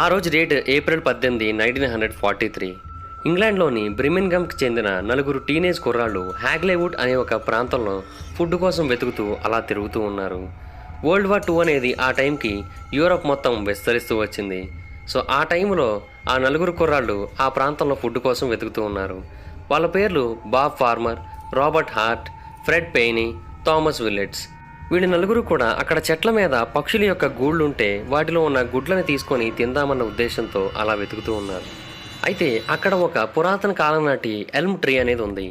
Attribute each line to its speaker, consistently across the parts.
Speaker 1: ఆ రోజు date April 18, 1943. ఇంగ్లాండ్లోని బ్రిమింగమ్కి చెందిన నలుగురు టీనేజ్ కుర్రాళ్ళు హ్యాగ్లేవుడ్ అనే ఒక ప్రాంతంలో ఫుడ్ కోసం వెతుకుతూ అలా తిరుగుతూ ఉన్నారు. వరల్డ్ వార్ 2 అనేది ఆ టైంకి యూరప్ మొత్తం విస్తరిస్తూ వచ్చింది. సో ఆ టైంలో ఆ నలుగురు కుర్రాళ్ళు ఆ ప్రాంతంలో ఫుడ్ కోసం వెతుకుతూ ఉన్నారు. వాళ్ళ పేర్లు Bob Farmer, Robert Hart, Fred Payne, Thomas Willetts. వీళ్ళ నలుగురు కూడా అక్కడ చెట్ల మీద పక్షుల యొక్క గూళ్ళుంటే వాటిలో ఉన్న గుడ్లను తీసుకొని తిందామన్న ఉద్దేశంతో అలా వెతుకుతూ ఉన్నారు. అయితే అక్కడ ఒక పురాతన కాలం నాటి ఎల్మ్ ట్రీ అనేది ఉంది.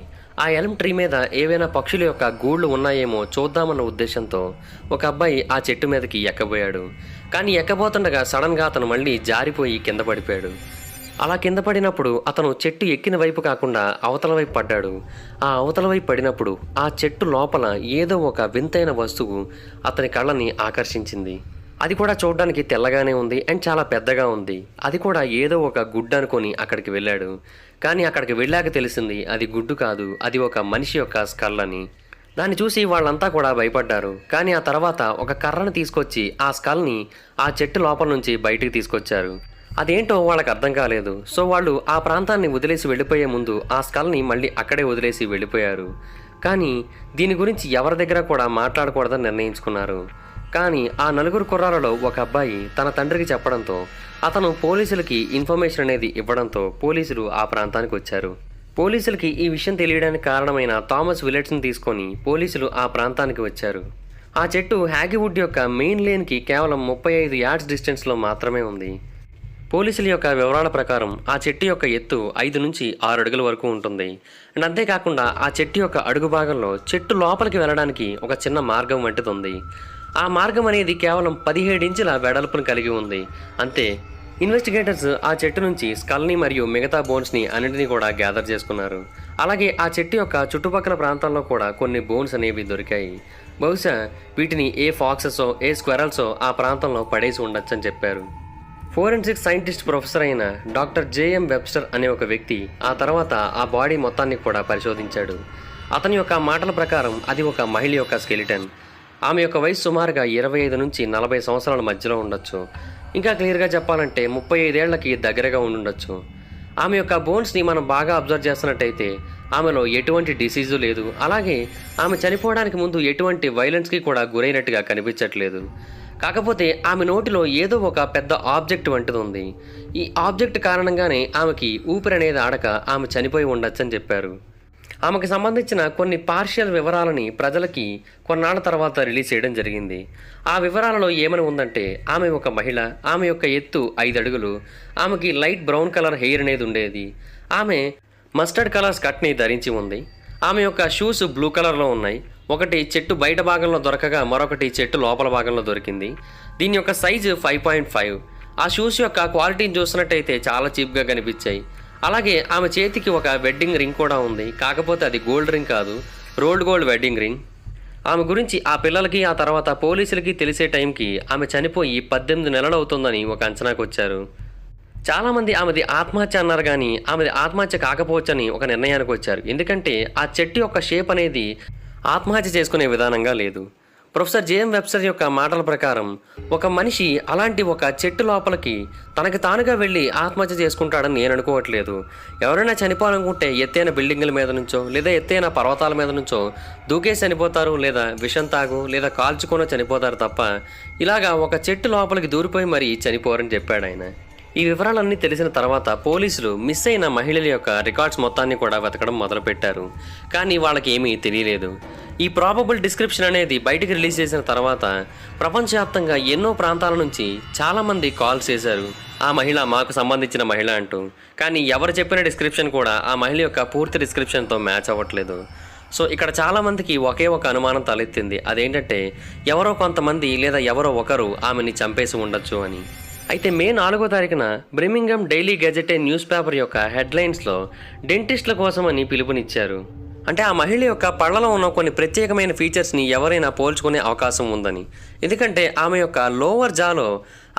Speaker 1: ఆ ఎల్మ్ ట్రీ మీద ఏవైనా పక్షుల యొక్క గూళ్ళు ఉన్నాయేమో చూద్దామన్న ఉద్దేశంతో ఒక అబ్బాయి ఆ చెట్టు మీదకి ఎక్కబోయాడు. కానీ ఎక్కబోతుండగా సడన్గా అతను మళ్ళీ జారిపోయి కింద పడిపోయాడు. అలా కింద పడినప్పుడు అతను చెట్టు ఎక్కిన వైపు కాకుండా అవతల వైపు పడ్డాడు. ఆ అవతల వైపు పడినప్పుడు ఆ చెట్టు లోపల ఏదో ఒక వింతైన వస్తువు అతని కళ్ళని ఆకర్షించింది. అది కూడా చూడడానికి తెల్లగానే ఉంది అండ్ చాలా పెద్దగా ఉంది. అది కూడా ఏదో ఒక గుడ్డు అనుకొని అక్కడికి వెళ్ళాడు. కానీ అక్కడికి వెళ్ళాక తెలిసింది అది గుడ్డు కాదు, అది ఒక మనిషి యొక్క స్కల్ అని. దాన్ని చూసి వాళ్ళంతా కూడా భయపడ్డారు. కానీ ఆ తర్వాత ఒక కర్రను తీసుకొచ్చి ఆ స్కల్ని ఆ చెట్టు లోపల నుంచి బయటికి తీసుకొచ్చారు. అదేంటో వాళ్ళకి అర్థం కాలేదు. సో వాళ్ళు ఆ ప్రాంతాన్ని వదిలేసి వెళ్ళిపోయే ముందు ఆ స్కల్ని మళ్ళీ అక్కడే వదిలేసి వెళ్ళిపోయారు. కానీ దీని గురించి ఎవరి దగ్గర కూడా మాట్లాడకూడదని నిర్ణయించుకున్నారు. కానీ ఆ నలుగురు కుర్రాలలో ఒక అబ్బాయి తన తండ్రికి చెప్పడంతో అతను పోలీసులకి ఇన్ఫర్మేషన్ అనేది ఇవ్వడంతో పోలీసులు ఆ ప్రాంతానికి వచ్చారు. పోలీసులకి ఈ విషయం తెలియడానికి కారణమైన థామస్ విల్లెట్స్ని తీసుకొని పోలీసులు ఆ ప్రాంతానికి వచ్చారు. ఆ చెట్టు హ్యాగీవుడ్ యొక్క మెయిన్ లేన్కి కేవలం 35 యార్డ్స్ డిస్టెన్స్లో మాత్రమే ఉంది. పోలీసుల యొక్క వివరాల ప్రకారం ఆ చెట్టు యొక్క ఎత్తు 5 నుంచి 6 అడుగుల వరకు ఉంటుంది. అండ్ అంతేకాకుండా ఆ చెట్టు యొక్క అడుగు భాగంలో చెట్టు లోపలికి వెళ్ళడానికి ఒక చిన్న మార్గం వంటిది ఉంది. ఆ మార్గం అనేది కేవలం 17 ఇంచుల వెడల్పును కలిగి ఉంది. అంతే. ఇన్వెస్టిగేటర్స్ ఆ చెట్టు నుంచి స్కల్ని మరియు మిగతా బోన్స్ని అన్నింటినీ కూడా గ్యాదర్ చేసుకున్నారు. అలాగే ఆ చెట్టు యొక్క చుట్టుపక్కల ప్రాంతాల్లో కూడా కొన్ని బోన్స్ అనేవి దొరికాయి. బహుశా వీటిని ఏ ఫాక్సెసో ఏ స్క్వెరల్సో ఆ ప్రాంతంలో పడేసి ఉండొచ్చని చెప్పారు. ఫోరెన్సిక్ సైంటిస్ట్ ప్రొఫెసర్ అయిన డాక్టర్ జేఎం వెబ్స్టర్ అనే ఒక వ్యక్తి ఆ తర్వాత ఆ బాడీ మొత్తాన్ని కూడా పరిశోధించాడు. అతని యొక్క మాటల ప్రకారం అది ఒక మహిళ యొక్క స్కెలిటన్. ఆమె యొక్క వయసు సుమారుగా 25 నుంచి 40 సంవత్సరాల మధ్యలో ఉండొచ్చు. ఇంకా క్లియర్గా చెప్పాలంటే 35 ఏళ్లకి దగ్గరగా ఉండుండొచ్చు. ఆమె యొక్క బోన్స్ని మనం బాగా అబ్జర్వ్ చేస్తున్నట్టయితే ఆమెలో ఎటువంటి డిసీజు లేదు. అలాగే ఆమె చనిపోవడానికి ముందు ఎటువంటి వైలెన్స్కి కూడా గురైనట్టుగా కనిపించట్లేదు. కాకపోతే ఆమె నోటిలో ఏదో ఒక పెద్ద ఆబ్జెక్ట్ వంటిది ఉంది. ఈ ఆబ్జెక్ట్ కారణంగానే ఆమెకి ఊపిరి అనేది ఆడక ఆమె చనిపోయి ఉండొచ్చని చెప్పారు. ఆమెకు సంబంధించిన కొన్ని పార్షియల్ వివరాలని ప్రజలకి కొన్నాళ్ళ తర్వాత రిలీజ్ చేయడం జరిగింది. ఆ వివరాలలో ఏమని ఉందంటే ఆమె ఒక మహిళ, ఆమె యొక్క ఎత్తు 5 అడుగులు, ఆమెకి లైట్ బ్రౌన్ కలర్ హెయిర్ అనేది ఉండేది, ఆమె మస్టర్డ్ కలర్ స్కర్ట్ని ధరించి ఉంది, ఆమె యొక్క షూస్ బ్లూ కలర్లో ఉన్నాయి. ఒకటి చెట్టు బయట భాగంలో దొరకగా మరొకటి చెట్టు లోపల భాగంలో దొరికింది. దీని యొక్క సైజు 5.5. ఆ షూస్ యొక్క క్వాలిటీని చూసినట్టయితే చాలా చీప్గా కనిపించాయి. అలాగే ఆమె చేతికి ఒక వెడ్డింగ్ రింగ్ కూడా ఉంది. కాకపోతే అది గోల్డ్ రింగ్ కాదు, రోల్డ్ గోల్డ్ వెడ్డింగ్ రింగ్. ఆమె గురించి ఆ పిల్లలకి ఆ తర్వాత పోలీసులకి తెలిసే టైంకి ఆమె చనిపోయి 18 నెలలు అవుతుందని ఒక అంచనాకు వచ్చారు. చాలామంది ఆమెది ఆత్మహత్య అన్నారు, కానీ ఆమెది ఆత్మహత్య కాకపోవచ్చని ఒక నిర్ణయానికి వచ్చారు. ఎందుకంటే ఆ చెట్టు యొక్క షేప్ అనేది ఆత్మహత్య చేసుకునే విధానంగా లేదు. ప్రొఫెసర్ జేఎం వెబ్స్టర్ యొక్క మాటల ప్రకారం ఒక మనిషి అలాంటి ఒక చెట్టు లోపలికి తనకు తానుగా వెళ్ళి ఆత్మహత్య చేసుకుంటాడని నేను అనుకోవట్లేదు. ఎవరైనా చనిపోవాలనుకుంటే ఎత్తైన బిల్డింగుల మీద నుంచో లేదా ఎత్తైన పర్వతాల మీద నుంచో దూకేసి చనిపోతారు, లేదా విషం తాగు లేదా కాల్చుకొని చనిపోతారు తప్ప ఇలాగా ఒక చెట్టు లోపలికి దూరిపోయి మరీ చనిపోరని చెప్పాడు ఆయన. ఈ వివరాలన్నీ తెలిసిన తర్వాత పోలీసులు మిస్ అయిన మహిళల యొక్క రికార్డ్స్ మొత్తాన్ని కూడా వెతకడం మొదలుపెట్టారు. కానీ వాళ్ళకి ఏమీ తెలియలేదు. ఈ ప్రాబబుల్ డిస్క్రిప్షన్ అనేది బయటికి రిలీజ్ చేసిన తర్వాత ప్రపంచవ్యాప్తంగా ఎన్నో ప్రాంతాల నుంచి చాలామంది కాల్స్ చేశారు, ఆ మహిళ మాకు సంబంధించిన మహిళ అంటూ. కానీ ఎవరు చెప్పిన డిస్క్రిప్షన్ కూడా ఆ మహిళ యొక్క పూర్తి డిస్క్రిప్షన్తో మ్యాచ్ అవ్వట్లేదు. సో ఇక్కడ చాలామందికి ఒకే ఒక అనుమానం తలెత్తింది. అదేంటంటే ఎవరో కొంతమంది లేదా ఎవరో ఒకరు ఆమెని చంపేసి ఉండొచ్చు అని. అయితే మే 4వ తారీఖున బ్రిమింగమ్ డైలీ గెజెట్ న్యూస్ పేపర్ యొక్క హెడ్లైన్స్లో డెంటిస్టుల కోసమని పిలుపునిచ్చారు. అంటే ఆ మహిళ యొక్క పళ్లలో ఉన్న కొన్ని ప్రత్యేకమైన ఫీచర్స్ని ఎవరైనా పోల్చుకునే అవకాశం ఉందని. ఎందుకంటే ఆమె యొక్క లోవర్ జాలో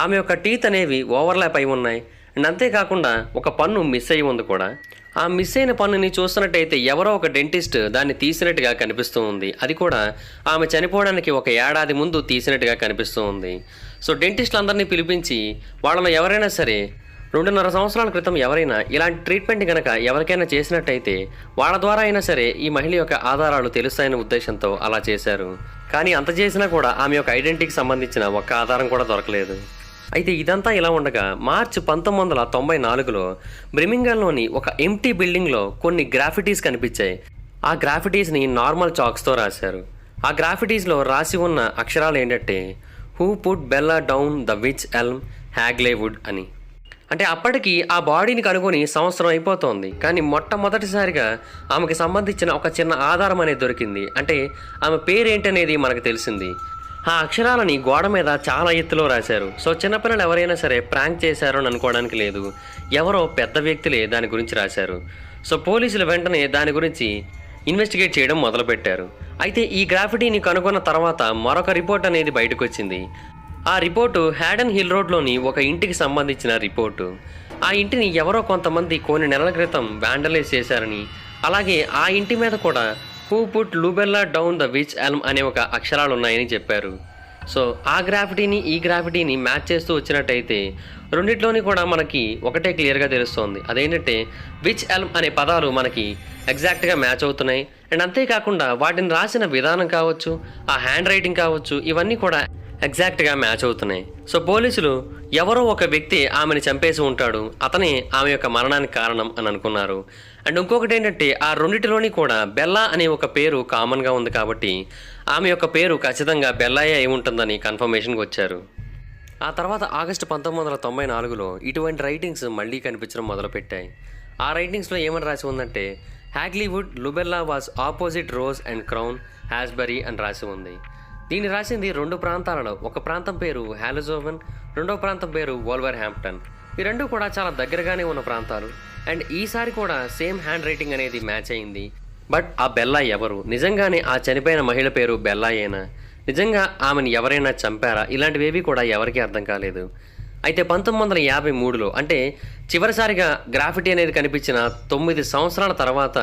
Speaker 1: ఆమె యొక్క టీత్ అనేవి ఓవర్లాప్ అయి ఉన్నాయి. అండ్ అంతేకాకుండా ఒక పన్ను మిస్ అయ్యి ఉంది కూడా. ఆ మిస్ అయిన పన్నుని చూస్తున్నట్టయితే ఎవరో ఒక డెంటిస్ట్ దాన్ని తీసినట్టుగా కనిపిస్తూ ఉంది. అది కూడా ఆమె చనిపోవడానికి 1 ఏడాది ముందు తీసినట్టుగా కనిపిస్తూ ఉంది. సో డెంటిస్టులందరినీ పిలిపించి వాళ్ళలో ఎవరైనా సరే 2.5 సంవత్సరాల క్రితం ఎవరైనా ఇలాంటి ట్రీట్మెంట్ కనుక ఎవరికైనా చేసినట్టయితే వాళ్ళ ద్వారా అయినా సరే ఈ మహిళ యొక్క ఆధారాలు తెలుస్తాయనే ఉద్దేశంతో అలా చేశారు. కానీ అంత చేసినా కూడా ఆమె యొక్క ఐడెంటిటీకి సంబంధించిన ఒక్క ఆధారం కూడా దొరకలేదు. అయితే ఇదంతా ఇలా ఉండగా మార్చి 1994లో బ్రిమింగంలోని ఒక ఎంప్టీ బిల్డింగ్లో కొన్ని గ్రాఫిటీస్ కనిపించాయి. ఆ గ్రాఫిటీస్ని నార్మల్ చాక్స్తో రాశారు. ఆ గ్రాఫిటీస్లో రాసి ఉన్న అక్షరాలు ఏంటంటే who put Bella down the wych elm Hagley Wood అని. అంటే అప్పటికి ఆ బాడీని కనుగొని సంవత్సరం అయిపోతోంది, కానీ మొట్టమొదటిసారిగా ఆమెకి సంబంధించిన ఒక చిన్న ఆధారం అనేది దొరికింది. అంటే ఆమె పేరేంటనేది మనకు తెలిసింది. ఆ అక్షరాలని గోడ మీద చాలా ఎత్తులో రాశారు. సో చిన్నపిల్లలు ఎవరైనా సరే ప్రాంక్ చేశారు అని అనుకోవడానికి లేదు, ఎవరో పెద్ద వ్యక్తులే దాని గురించి రాశారు. సో పోలీసులు వెంటనే దాని గురించి ఇన్వెస్టిగేట్ చేయడం మొదలుపెట్టారు. అయితే ఈ గ్రాఫిటీని కనుగొన్న తర్వాత మరొక రిపోర్ట్ అనేది బయటకు వచ్చింది. ఆ రిపోర్టు హ్యాడన్ హిల్ రోడ్లోని ఒక ఇంటికి సంబంధించిన రిపోర్టు. ఆ ఇంటిని ఎవరో కొంతమంది కొన్ని నెలల క్రితం వ్యాండలైజ్ చేశారని, అలాగే ఆ ఇంటి మీద కూడా who put Luebella down the wych elm అనే ఒక అక్షరాలు ఉన్నాయని చెప్పారు. సో ఆ గ్రాఫిటీని ఈ గ్రాఫిటీని మ్యాచ్ చేస్తూ వచ్చినట్టయితే రెండిట్లోని కూడా మనకి ఒకటే క్లియర్గా తెలుస్తోంది. అదేంటంటే విచ్ ఎల్మ్ అనే పదాలు మనకి ఎగ్జాక్ట్గా మ్యాచ్ అవుతున్నాయి. అండ్ అంతేకాకుండా వాటిని రాసిన విధానం కావచ్చు, ఆ హ్యాండ్ రైటింగ్ కావచ్చు, ఇవన్నీ కూడా ఎగ్జాక్ట్గా మ్యాచ్ అవుతున్నాయి. సో పోలీసులు ఎవరో ఒక వ్యక్తి ఆమెను చంపేసి ఉంటాడు, అతనే ఆమె యొక్క మరణానికి కారణం అని అనుకున్నారు. అండ్ ఇంకొకటి ఏంటంటే ఆ రెండిటిలోని కూడా బెల్లా అనే ఒక పేరు కామన్గా ఉంది కాబట్టి ఆమె యొక్క పేరు ఖచ్చితంగా బెల్లాయే అయి ఉంటుందని కన్ఫర్మేషన్కి వచ్చారు. ఆ తర్వాత ఆగస్టు 1994లో ఇటువంటి రైటింగ్స్ మళ్ళీ కనిపించడం మొదలుపెట్టాయి. ఆ రైటింగ్స్లో ఏమని రాసి ఉందంటే Hagley Wood Lubella was opposite Rose and Crown Hasbury అని రాసి ఉంది. దీన్ని రాసింది 2 ప్రాంతాలలో, ఒక ప్రాంతం పేరు హ్యాలజోవెన్, రెండో ప్రాంతం పేరు వోల్వర్ హ్యాంప్టన్. ఈ రెండు కూడా చాలా దగ్గరగానే ఉన్న ప్రాంతాలు. అండ్ ఈసారి కూడా సేమ్ హ్యాండ్ రైటింగ్ అనేది మ్యాచ్ అయింది. బట్ ఆ బెల్లా ఎవరు? నిజంగానే ఆ చనిపోయిన మహిళ పేరు బెల్లాయేనా? నిజంగా ఆమెను ఎవరైనా చంపారా? ఇలాంటివేవి కూడా ఎవరికీ అర్థం కాలేదు. అయితే 1953లో అంటే చివరిసారిగా గ్రాఫిటీ అనేది కనిపించిన 9 సంవత్సరాల తర్వాత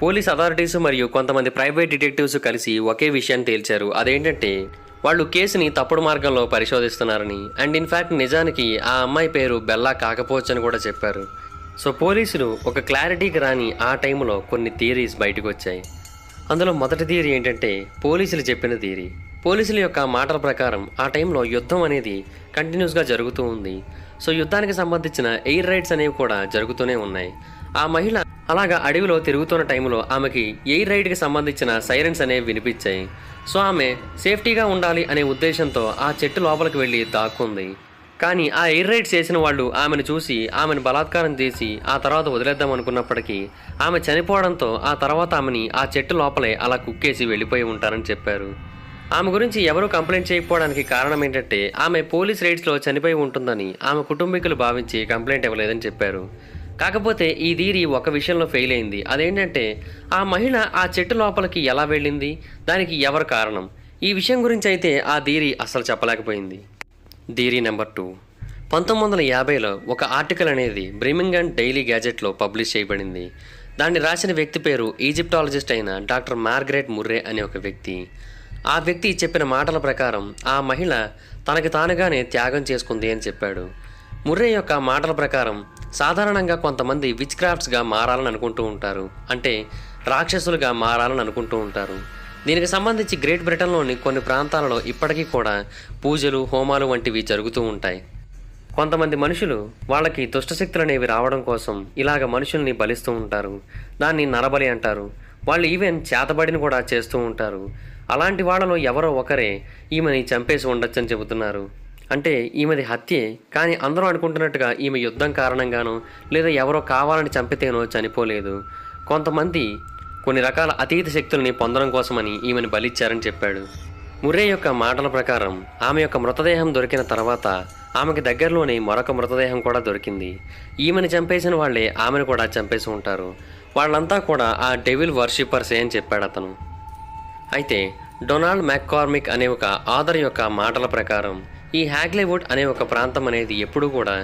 Speaker 1: పోలీస్ అథారిటీస్ మరియు కొంతమంది ప్రైవేట్ డిటెక్టివ్స్ కలిసి ఒకే విషయాన్ని తేల్చారు. అదేంటంటే వాళ్ళు కేసుని తప్పుడు మార్గంలో పరిశోధిస్తున్నారని, అండ్ ఇన్ఫ్యాక్ట్ నిజానికి ఆ అమ్మాయి పేరు బెల్లా కాకపోవచ్చని కూడా చెప్పారు. సో పోలీసులు ఒక క్లారిటీకి రాని ఆ టైంలో కొన్ని థియరీస్ బయటకు వచ్చాయి. అందులో మొదటి థియరీ ఏంటంటే పోలీసులు చెప్పిన థియరీ. పోలీసుల యొక్క మాటల ప్రకారం ఆ టైంలో యుద్ధం అనేది కంటిన్యూస్గా జరుగుతూ ఉంది. సో యుద్ధానికి సంబంధించిన ఎయిర్ రైడ్స్ అనేవి కూడా జరుగుతూనే ఉన్నాయి. ఆ మహిళ అలాగా అడవిలో తిరుగుతున్న టైంలో ఆమెకి ఎయిర్ రైడ్కి సంబంధించిన సైరన్స్ అనేవి వినిపించాయి. సో ఆమె సేఫ్టీగా ఉండాలి అనే ఉద్దేశంతో ఆ చెట్టు లోపలికి వెళ్ళి దాక్కుంది. కానీ ఆ ఎయిర్ రైడ్స్ చేసిన వాళ్ళు ఆమెను చూసి ఆమెను బలాత్కారం చేసి ఆ తర్వాత వదిలేద్దాం అనుకున్నప్పటికీ ఆమె చనిపోవడంతో ఆ తర్వాత ఆమెని ఆ చెట్టు లోపలే అలా కుక్కేసి వెళ్ళిపోయి ఉంటారని చెప్పారు. ఆమె గురించి ఎవరూ కంప్లైంట్ చేయకపోవడానికి కారణం ఏంటంటే ఆమె పోలీస్ రైడ్స్లో చనిపోయి ఉంటుందని ఆమె కుటుంబీకులు భావించి కంప్లైంట్ ఇవ్వలేదని చెప్పారు. కాకపోతే ఈ థియరీ ఒక విషయంలో ఫెయిల్ అయింది. అదేంటంటే ఆ మహిళ ఆ చెట్టు లోపలికి ఎలా వెళ్ళింది, దానికి ఎవరు కారణం? ఈ విషయం గురించి అయితే ఆ థియరీ అస్సలు చెప్పలేకపోయింది. థియరీ నెంబర్ 2, 1950లో ఒక ఆర్టికల్ అనేది బ్రిమింగం డైలీ గ్యాజెట్లో పబ్లిష్ చేయబడింది. దాన్ని రాసిన వ్యక్తి పేరు ఈజిప్టాలజిస్ట్ అయిన డాక్టర్ మార్గరెట్ ముర్రే అనే ఒక వ్యక్తి. ఆ వ్యక్తి చెప్పిన మాటల ప్రకారం ఆ మహిళ తనకి తానుగానే త్యాగం చేసుకుంది అని చెప్పాడు. ముర్రే యొక్క మాటల ప్రకారం సాధారణంగా కొంతమంది విచ్ క్రాఫ్ట్స్గా మారాలని అనుకుంటూ ఉంటారు, అంటే రాక్షసులుగా మారాలని అనుకుంటూ ఉంటారు. దీనికి సంబంధించి గ్రేట్ బ్రిటన్లోని కొన్ని ప్రాంతాలలో ఇప్పటికీ కూడా పూజలు, హోమాలు వంటివి జరుగుతూ ఉంటాయి. కొంతమంది మనుషులు వాళ్ళకి దుష్టశక్తులు అనేవి రావడం కోసం ఇలాగ మనుషుల్ని బలిస్తూ ఉంటారు. దాన్ని నరబలి అంటారు. వాళ్ళు ఈవెన్ చేతబడిని కూడా చేస్తూ ఉంటారు. అలాంటి వాళ్ళలో ఎవరో ఒకరే ఈమెని చంపేసి ఉండొచ్చని చెబుతున్నారు. అంటే ఈమెది హత్యే, కానీ అందరూ అనుకుంటున్నట్టుగా ఈమె యుద్ధం కారణంగానో లేదా ఎవరో కావాలని చంపితేనో చనిపోలేదు. కొంతమంది కొన్ని రకాల అతీత శక్తుల్ని పొందడం కోసమని ఈమెను బలిచ్చారని చెప్పాడు. ముర్రే యొక్క మాటల ప్రకారం ఆమె యొక్క మృతదేహం దొరికిన తర్వాత ఆమెకి దగ్గరలోనే మరొక మృతదేహం కూడా దొరికింది. ఈమెను చంపేసిన వాళ్ళే ఆమెను కూడా చంపేసి ఉంటారు. వాళ్ళంతా కూడా ఆ డెవిల్ వర్షిప్పర్సే అని చెప్పాడు అతను. అయితే డొనాల్డ్ మ్యాక్కార్మిక్ అనే ఒక ఆథర్ యొక్క మాటల ప్రకారం ఈ హ్యాగ్లేవుడ్ అనే ఒక ప్రాంతం అనేది ఎప్పుడూ కూడా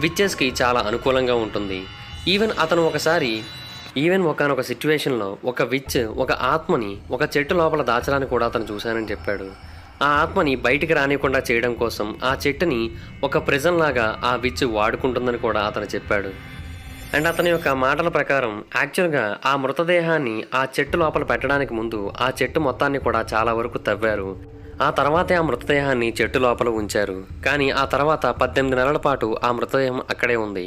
Speaker 1: విచ్చెస్కి చాలా అనుకూలంగా ఉంటుంది. ఈవెన్ ఒకనొక సిచ్యువేషన్లో ఒక విచ్ ఒక ఆత్మని ఒక చెట్టు లోపల దాచడానికి కూడా అతను చూశానని చెప్పాడు. ఆ ఆత్మని బయటికి రానివ్వకుండా చేయడం కోసం ఆ చెట్టుని ఒక ప్రిజన్ లాగా ఆ విచ్ వాడుకుంటుందని కూడా అతను చెప్పాడు. అండ్ అతని యొక్క మాటల ప్రకారం యాక్చువల్గా ఆ మృతదేహాన్ని ఆ చెట్టు లోపల పెట్టడానికి ముందు ఆ చెట్టు మొత్తాన్ని కూడా చాలా వరకు తవ్వారు. ఆ తర్వాతే ఆ మృతదేహాన్ని చెట్టు లోపల ఉంచారు. కానీ ఆ తర్వాత 18 నెలల పాటు ఆ మృతదేహం అక్కడే ఉంది.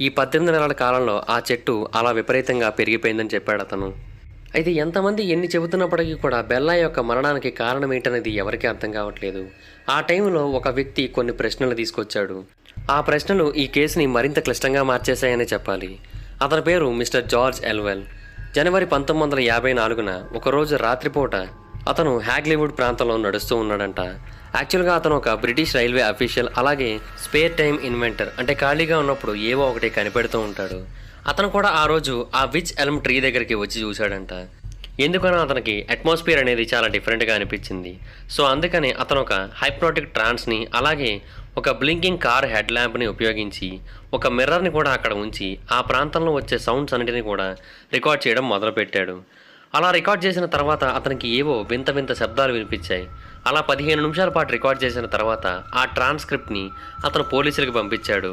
Speaker 1: ఈ 18 నెలల కాలంలో ఆ చెట్టు అలా విపరీతంగా పెరిగిపోయిందని చెప్పాడు అతను. అయితే ఎంతమంది ఎన్ని చెబుతున్నప్పటికీ కూడా బెల్లా యొక్క మరణానికి కారణం ఏంటనేది ఎవరికీ అర్థం కావట్లేదు. ఆ టైంలో ఒక వ్యక్తి కొన్ని ప్రశ్నలు తీసుకొచ్చాడు. ఆ ప్రశ్నలు ఈ కేసుని మరింత క్లిష్టంగా మార్చేశాయని చెప్పాలి. అతని పేరు మిస్టర్ జార్జ్ ఎల్వెల్. జనవరి 1954న ఒకరోజు రాత్రిపూట అతను హ్యాగ్లీవుడ్ ప్రాంతంలో నడుస్తూ ఉన్నాడంట. యాక్చువల్గా అతను ఒక బ్రిటిష్ రైల్వే అఫీషియల్, అలాగే స్పేర్ టైం ఇన్వెంటర్, అంటే ఖాళీగా ఉన్నప్పుడు ఏవో ఒకటి కనిపెడుతూ ఉంటాడు. అతను కూడా ఆ రోజు ఆ విచ్ ఎల్మ్ ట్రీ దగ్గరికి వచ్చి చూశాడంట. ఎందుకనో అతనికి అట్మాస్ఫియర్ అనేది చాలా డిఫరెంట్గా అనిపించింది. సో అందుకని అతను ఒక హైప్నోటిక్ ట్రాన్స్ని, అలాగే ఒక బ్లింకింగ్ కార్ హెడ్ ల్యాంప్ని ఉపయోగించి ఒక మిర్రర్ని కూడా అక్కడ ఉంచి ఆ ప్రాంతంలో వచ్చే సౌండ్స్ అన్నిటిని కూడా రికార్డ్ చేయడం మొదలుపెట్టాడు. అలా రికార్డ్ చేసిన తర్వాత అతనికి ఏవో వింత వింత శబ్దాలు వినిపించాయి. అలా 15 నిమిషాల పాటు రికార్డ్ చేసిన తర్వాత ఆ ట్రాన్స్క్రిప్ట్ని అతను పోలీసులకు పంపించాడు.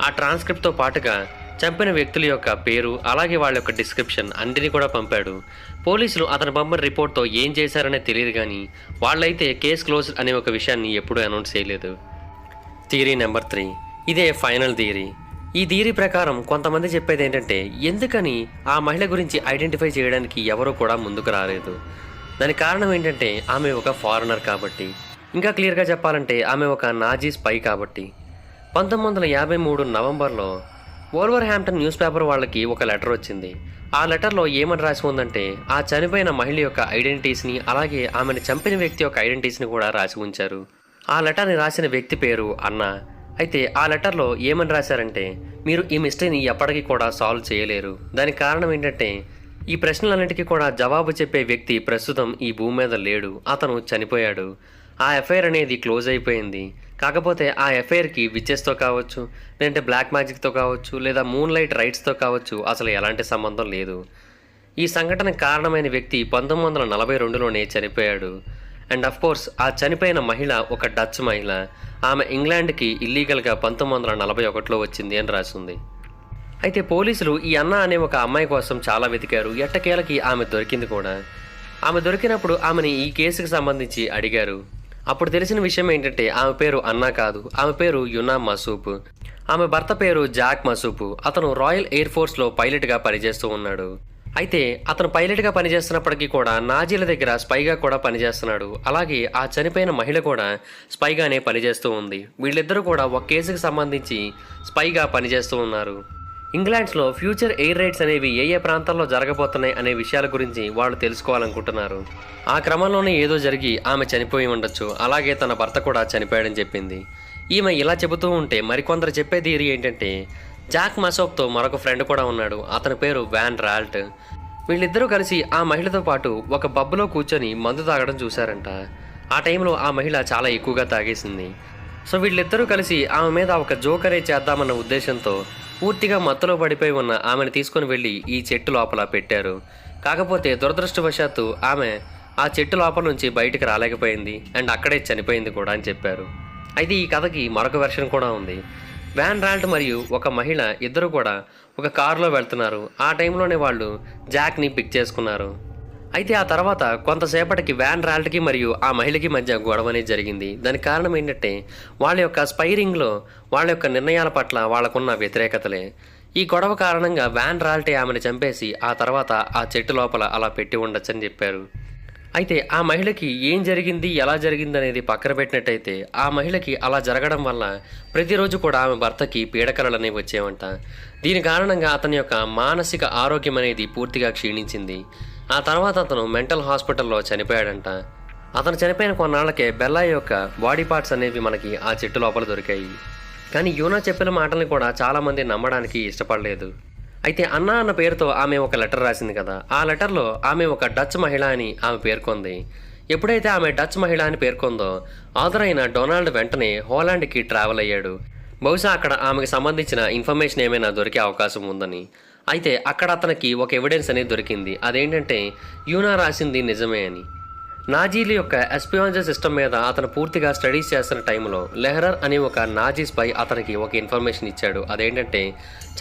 Speaker 1: ఆ ట్రాన్స్క్రిప్ట్తో పాటుగా చంపిన వ్యక్తుల యొక్క పేరు, అలాగే వాళ్ళ యొక్క డిస్క్రిప్షన్ అన్నిటినీ కూడా పంపాడు. పోలీసులు అతను పంపిన రిపోర్ట్తో ఏం చేశారనే తెలియదు, కానీ వాళ్ళైతే కేస్ క్లోజ్ అనే ఒక విషయాన్ని ఎప్పుడూ అనౌన్స్ చేయలేదు. థియరీ నెంబర్ 3, ఇదే ఫైనల్ థియరీ. ఈ థియరీ ప్రకారం కొంతమంది చెప్పేది ఏంటంటే, ఎందుకని ఆ మహిళ గురించి ఐడెంటిఫై చేయడానికి ఎవరూ కూడా ముందుకు రాలేదు. దానికి కారణం ఏంటంటే ఆమె ఒక ఫారినర్ కాబట్టి. ఇంకా క్లియర్గా చెప్పాలంటే ఆమె ఒక నాజీ స్పై కాబట్టి. 1953 నవంబర్లో వోల్వర్హాంప్టన్ న్యూస్ పేపర్ వాళ్ళకి ఒక లెటర్ వచ్చింది. ఆ లెటర్లో ఏమని రాసి ఉందంటే, ఆ చనిపోయిన మహిళ యొక్క ఐడెంటిటీస్ని, అలాగే ఆమెను చంపిన వ్యక్తి యొక్క ఐడెంటిటీస్ని కూడా రాసి ఉంచారు. ఆ లెటర్ని రాసిన వ్యక్తి పేరు అన్నా. అయితే ఆ లెటర్లో ఏమని రాశారంటే, మీరు ఈ మిస్టరీని ఎప్పటికీ కూడా సాల్వ్ చేయలేరు. దానికి కారణం ఏంటంటే, ఈ ప్రశ్నలన్నిటికీ కూడా జవాబు చెప్పే వ్యక్తి ప్రస్తుతం ఈ భూమి మీద లేడు, అతను చనిపోయాడు. ఆ ఎఫ్ఐఆర్ అనేది క్లోజ్ అయిపోయింది. కాకపోతే ఆ ఎఫ్ఐఆర్కి విచెస్తో కావచ్చు, లేదంటే బ్లాక్ మ్యాజిక్తో కావచ్చు, లేదా మూన్ లైట్ రైట్స్తో కావచ్చు అసలు ఎలాంటి సంబంధం లేదు. ఈ సంఘటనకు కారణమైన వ్యక్తి 1942లోనే చనిపోయాడు. అండ్ అఫ్ కోర్స్ ఆ చనిపోయిన మహిళ ఒక డచ్ మహిళ. ఆమె ఇంగ్లాండ్కి ఇల్లీగల్గా 1941లో వచ్చింది అని రాసింది. అయితే పోలీసులు ఈ అన్న అనే ఒక అమ్మాయి కోసం చాలా వెతికారు. ఎట్టకేలకి ఆమె దొరికింది కూడా. ఆమె దొరికినప్పుడు ఆమెని ఈ కేసుకు సంబంధించి అడిగారు. అప్పుడు తెలిసిన విషయం ఏంటంటే, ఆమె పేరు అన్నా కాదు, ఆమె పేరు యునా మసూప్. ఆమె భర్త పేరు జాక్ మసూప్. అతను రాయల్ ఎయిర్ ఫోర్స్లో పైలట్గా పనిచేస్తూ ఉన్నాడు. అయితే అతను పైలట్గా పనిచేస్తున్నప్పటికీ కూడా నాజీల దగ్గర స్పైగా కూడా పనిచేస్తున్నాడు. అలాగే ఆ చనిపోయిన మహిళ కూడా స్పైగానే పనిచేస్తూ ఉంది. వీళ్ళిద్దరూ కూడా ఒక కేసుకు సంబంధించి స్పైగా పనిచేస్తూ ఉన్నారు. ఇంగ్లాండ్స్లో ఫ్యూచర్ ఎయిర్ రైడ్స్ అనేవి ఏ ఏ ప్రాంతాల్లో జరగబోతున్నాయి అనే విషయాల గురించి వాళ్ళు తెలుసుకోవాలనుకుంటున్నారు. ఆ క్రమంలోనే ఏదో జరిగి ఆమె చనిపోయి ఉండొచ్చు, అలాగే తన భర్త కూడా చనిపోయాడని చెప్పింది. ఈమె ఇలా చెబుతూ ఉంటే మరికొందరు చెప్పే థియరీ ఏంటంటే, జాక్ మసోప్తో మరొక ఫ్రెండ్ కూడా ఉన్నాడు. అతని పేరు వ్యాన్ రాల్ట్. వీళ్ళిద్దరూ కలిసి ఆ మహిళతో పాటు ఒక పబ్లో కూర్చొని మందు తాగడం చూశారంట. ఆ టైంలో ఆ మహిళ చాలా ఎక్కువగా తాగేసింది. సో వీళ్ళిద్దరూ కలిసి ఆమె మీద ఒక జోకరే చేద్దామన్న ఉద్దేశంతో పూర్తిగా మత్తులో పడిపోయి ఉన్న ఆమెను తీసుకుని వెళ్ళి ఈ చెట్టు లోపల పెట్టారు. కాకపోతే దురదృష్టవశాత్తు ఆమె ఆ చెట్టు లోపల నుంచి బయటికి రాలేకపోయింది అండ్ అక్కడే చనిపోయింది కూడా అని చెప్పారు. అయితే ఈ కథకి మరొక వెర్షన్ కూడా ఉంది. వ్యాన్ రాల్ట్ మరియు ఒక మహిళ ఇద్దరు కూడా ఒక కారులో వెళ్తున్నారు. ఆ టైంలోనే వాళ్ళు జాక్ని పిక్ చేసుకున్నారు. అయితే ఆ తర్వాత కొంతసేపటికి వ్యాన్ రాల్ట్కి మరియు ఆ మహిళకి మధ్య గొడవ అనేది జరిగింది. దానికి కారణం ఏంటంటే, వాళ్ళ యొక్క స్పైరింగ్లో వాళ్ళ యొక్క నిర్ణయాల పట్ల వాళ్ళకున్న వ్యతిరేకతలే. ఈ గొడవ కారణంగా వ్యాన్ రాల్టే ఆమెను చంపేసి ఆ తర్వాత ఆ చెట్టు లోపల అలా పెట్టి ఉండొచ్చని చెప్పారు. అయితే ఆ మహిళకి ఏం జరిగింది, ఎలా జరిగింది అనేది పక్కన పెట్టినట్టయితే, ఆ మహిళకి అలా జరగడం వల్ల ప్రతిరోజు కూడా ఆమె భర్తకి పీడకలలు అనేవి వచ్చేవంట. దీని కారణంగా అతని యొక్క మానసిక ఆరోగ్యం అనేది పూర్తిగా క్షీణించింది. ఆ తర్వాత అతను మెంటల్ హాస్పిటల్లో చనిపోయాడంట. అతను చనిపోయిన కొన్నాళ్ళకే బెల్లా యొక్క బాడీ పార్ట్స్ అనేవి మనకి ఆ చెట్టు లోపల దొరికాయి. కానీ యూనా చెప్పిన మాటల్ని కూడా చాలామంది నమ్మడానికి ఇష్టపడలేదు. అయితే అన్నా అన్న పేరుతో ఆమె ఒక లెటర్ రాసింది కదా, ఆ లెటర్లో ఆమె ఒక డచ్ మహిళ అని ఆమె పేర్కొంది. ఎప్పుడైతే ఆమె డచ్ మహిళ అని పేర్కొందో, ఆథర్ అయిన డొనాల్డ్ వెంటనే హోలాండ్కి ట్రావెల్ అయ్యాడు. బహుశా అక్కడ ఆమెకు సంబంధించిన ఇన్ఫర్మేషన్ ఏమైనా దొరికే అవకాశం ఉందని. అయితే అక్కడ అతనికి ఒక ఎవిడెన్స్ అనేది దొరికింది. అదేంటంటే యూనా రాసింది నిజమే అని. నాజీల యొక్క ఎస్పియానేజ్ సిస్టమ్ మీద అతను పూర్తిగా స్టడీస్ చేస్తున్న టైంలో లెహరర్ అనే ఒక నాజీ స్పై అతనికి ఒక ఇన్ఫర్మేషన్ ఇచ్చాడు. అదేంటంటే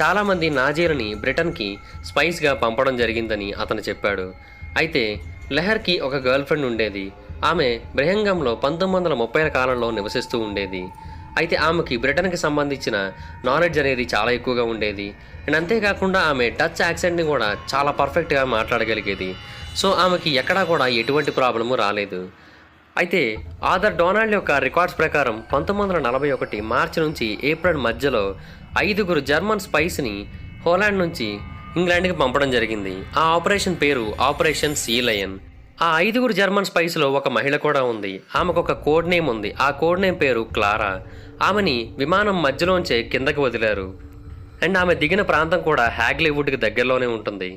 Speaker 1: చాలామంది నాజీలని బ్రిటన్కి స్పైస్గా పంపడం జరిగిందని అతను చెప్పాడు. అయితే లెహర్కి ఒక గర్ల్ ఫ్రెండ్ ఉండేది. ఆమె బ్రిహంగంలో 1930ల కాలంలో నివసిస్తూ ఉండేది. అయితే ఆమెకి బ్రిటన్కి సంబంధించిన నాలెడ్జ్ అనేది చాలా ఎక్కువగా ఉండేది. అండ్ అంతేకాకుండా ఆమె డచ్ యాక్సెంట్ని కూడా చాలా పర్ఫెక్ట్గా మాట్లాడగలిగేది. సో ఆమెకి ఎక్కడా కూడా ఎటువంటి ప్రాబ్లము రాలేదు. అయితే ఆర్థర్ డొనాల్డ్ యొక్క రికార్డ్స్ ప్రకారం 1941 మార్చి నుంచి ఏప్రిల్ మధ్యలో 5 జర్మన్ స్పైస్ని హోలాండ్ నుంచి ఇంగ్లాండ్కి పంపడం జరిగింది. ఆ ఆపరేషన్ పేరు ఆపరేషన్ సీ లయన్. ఆ 5 జర్మన్ స్పైస్లో ఒక మహిళ కూడా ఉంది. ఆమెకు ఒక కోడ్ నేమ్ ఉంది. ఆ కోడ్ నేమ్ పేరు క్లారా. ఆమెని విమానం మధ్యలోంచే కిందకి వదిలారు. అండ్ ఆమె దిగిన ప్రాంతం కూడా హ్యాగ్లీవుడ్కి దగ్గరలోనే ఉంటుంది.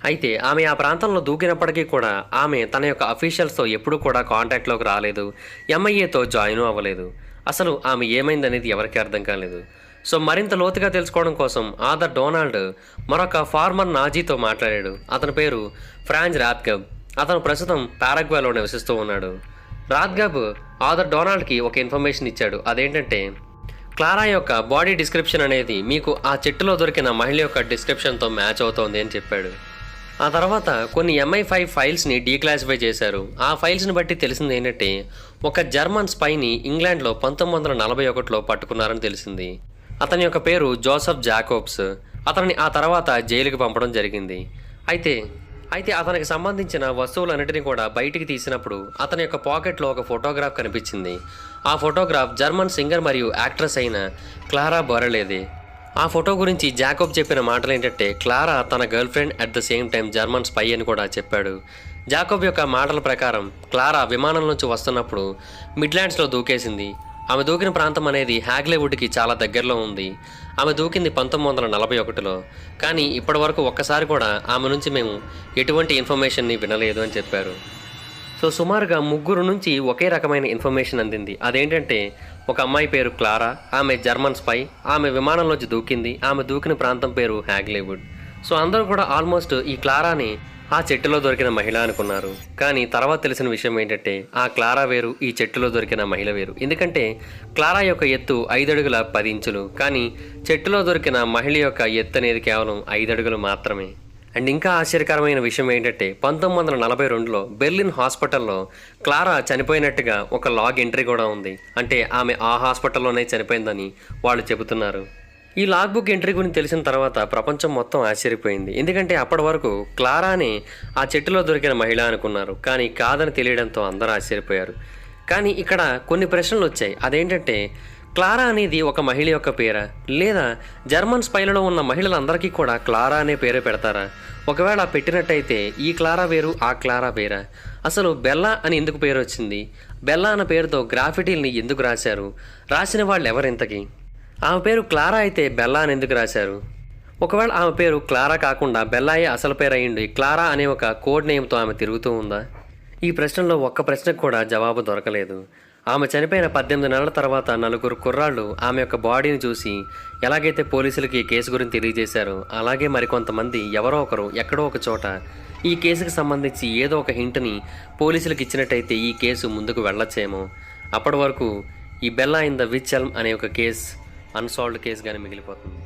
Speaker 1: అయితే ఆమె ఆ ప్రాంతంలో దూకినప్పటికీ కూడా ఆమె తన యొక్క అఫీషియల్స్తో ఎప్పుడూ కూడా కాంటాక్ట్లోకి రాలేదు. ఎంఐఏతో జాయిన్ అవ్వలేదు. అసలు ఆమె ఏమైందనేది ఎవరికీ అర్థం కాలేదు. సో మరింత లోతుగా తెలుసుకోవడం కోసం ఆర్థర్ డొనాల్డ్ మరొక ఫార్మర్ నాజీతో మాట్లాడాడు. అతని పేరు ఫ్రాంజ్ రాత్గబ్. అతను ప్రస్తుతం పారాగ్వేలో నివసిస్తూ ఉన్నాడు. రాత్గబ్ ఆర్థర్ డొనాల్డ్కి ఒక ఇన్ఫర్మేషన్ ఇచ్చాడు. అదేంటంటే క్లారా యొక్క బాడీ డిస్క్రిప్షన్ అనేది మీకు ఆ చెట్టులో దొరికిన మహిళ యొక్క డిస్క్రిప్షన్తో మ్యాచ్ అవుతోంది అని చెప్పాడు. ఆ తర్వాత కొన్ని MI5 ఫైల్స్ని డీక్లాసిఫై చేశారు. ఆ ఫైల్స్ని బట్టి తెలిసింది ఏంటంటే ఒక జర్మన్ స్పైని ఇంగ్లాండ్లో 1941లో పట్టుకున్నారని తెలిసింది. అతని యొక్క పేరు జోసెఫ్ జాకోబ్స్. అతన్ని ఆ తర్వాత జైలుకి పంపడం జరిగింది. అయితే అతనికి సంబంధించిన వస్తువులన్నిటిని కూడా బయటికి తీసినప్పుడు అతని యొక్క పాకెట్లో ఒక ఫోటోగ్రాఫ్ కనిపించింది. ఆ ఫోటోగ్రాఫ్ జర్మన్ సింగర్ మరియు యాక్ట్రెస్ అయిన క్లారా బొరెలేది. ఆ ఫోటో గురించి జాకోబ్ చెప్పిన మాటలు ఏంటంటే క్లారా తన girl friend at the same time German spy అని కూడా చెప్పాడు. జాకోబ్ యొక్క మాటల ప్రకారం క్లారా విమానం నుంచి వస్తున్నప్పుడు మిడ్లాండ్స్లో దూకేసింది. ఆమె దూకిన ప్రాంతం అనేది హ్యాగ్లీవుడ్కి చాలా దగ్గరలో ఉంది. ఆమె దూకింది 1941లో. కానీ ఇప్పటి వరకు ఒక్కసారి కూడా ఆమె నుంచి మేము ఎటువంటి ఇన్ఫర్మేషన్ని వినలేదు అని చెప్పారు. సో సుమారుగా 3 నుంచి ఒకే రకమైన ఇన్ఫర్మేషన్ అందింది. అదేంటంటే ఒక అమ్మాయి పేరు క్లారా, ఆమె జర్మన్ స్పై, ఆమె విమానంలోంచి దూకింది, ఆమె దూకిన ప్రాంతం పేరు హ్యాగ్లీవుడ్. సో అందరూ కూడా ఆల్మోస్ట్ ఈ క్లారాని ఆ చెట్టులో దొరికిన మహిళ అనుకున్నారు. కానీ తర్వాత తెలిసిన విషయం ఏంటంటే ఆ క్లారా వేరు, ఈ చెట్టులో దొరికిన మహిళ వేరు. ఎందుకంటే క్లారా యొక్క ఎత్తు 5 అడుగుల 10 ఇంచులు, కానీ చెట్టులో దొరికిన మహిళ యొక్క ఎత్తు అనేది కేవలం 5 అడుగులు మాత్రమే. అండ్ ఇంకా ఆశ్చర్యకరమైన విషయం ఏంటంటే 1942లో బెర్లిన్ హాస్పిటల్లో క్లారా చనిపోయినట్టుగా ఒక లాగ్ ఎంట్రీ కూడా ఉంది. అంటే ఆమె ఆ హాస్పిటల్లోనే చనిపోయిందని వాళ్ళు చెబుతున్నారు. ఈ లాగ్ బుక్ ఎంట్రీ గురించి తెలిసిన తర్వాత ప్రపంచం మొత్తం ఆశ్చర్యపోయింది. ఎందుకంటే అప్పటి వరకు క్లారాని ఆ చెట్టులో దొరికిన మహిళ అనుకున్నారు. కానీ కాదని తెలియడంతో అందరూ ఆశ్చర్యపోయారు. కానీ ఇక్కడ కొన్ని ప్రశ్నలు వచ్చాయి. అదేంటంటే క్లారా అనేది ఒక మహిళ యొక్క పేరా, లేదా జర్మన్ స్పైలలో ఉన్న మహిళలందరికీ కూడా క్లారా అనే పేరే పెడతారా? ఒకవేళ పెట్టినట్టయితే ఈ క్లారా వేరు, ఆ క్లారా వేరా? అసలు బెల్లా అని ఎందుకు పేరు వచ్చింది? బెల్లా అన్న పేరుతో గ్రాఫిటీల్ని ఎందుకు రాశారు? రాసిన వాళ్ళు ఎవరింతకి? ఆమె పేరు క్లారా అయితే బెల్లా అని ఎందుకు రాశారు? ఒకవేళ ఆమె పేరు క్లారా కాకుండా బెల్లాయే అసలు పేరు అయ్యింది, క్లారా అనే ఒక కోడ్ నేమ్తో ఆమె తిరుగుతూ ఉందా? ఈ ప్రశ్నలో ఒక్క ప్రశ్నకు కూడా జవాబు దొరకలేదు. ఆమె చనిపోయిన 18 నెలల తర్వాత 4 కుర్రాళ్ళు ఆమె యొక్క బాడీని చూసి ఎలాగైతే పోలీసులకి ఈ కేసు గురించి తెలియజేశారో అలాగే మరికొంతమంది ఎవరో ఒకరు ఎక్కడో ఒక చోట ఈ కేసుకు సంబంధించి ఏదో ఒక హింట్ని పోలీసులకు ఇచ్చినట్టయితే ఈ కేసు ముందుకు వెళ్ళొచ్చేమో. అప్పటి వరకు ఈ Bella in the wych elm అనే ఒక కేసు అన్సాల్వ్డ్ కేసుగానే మిగిలిపోతుంది.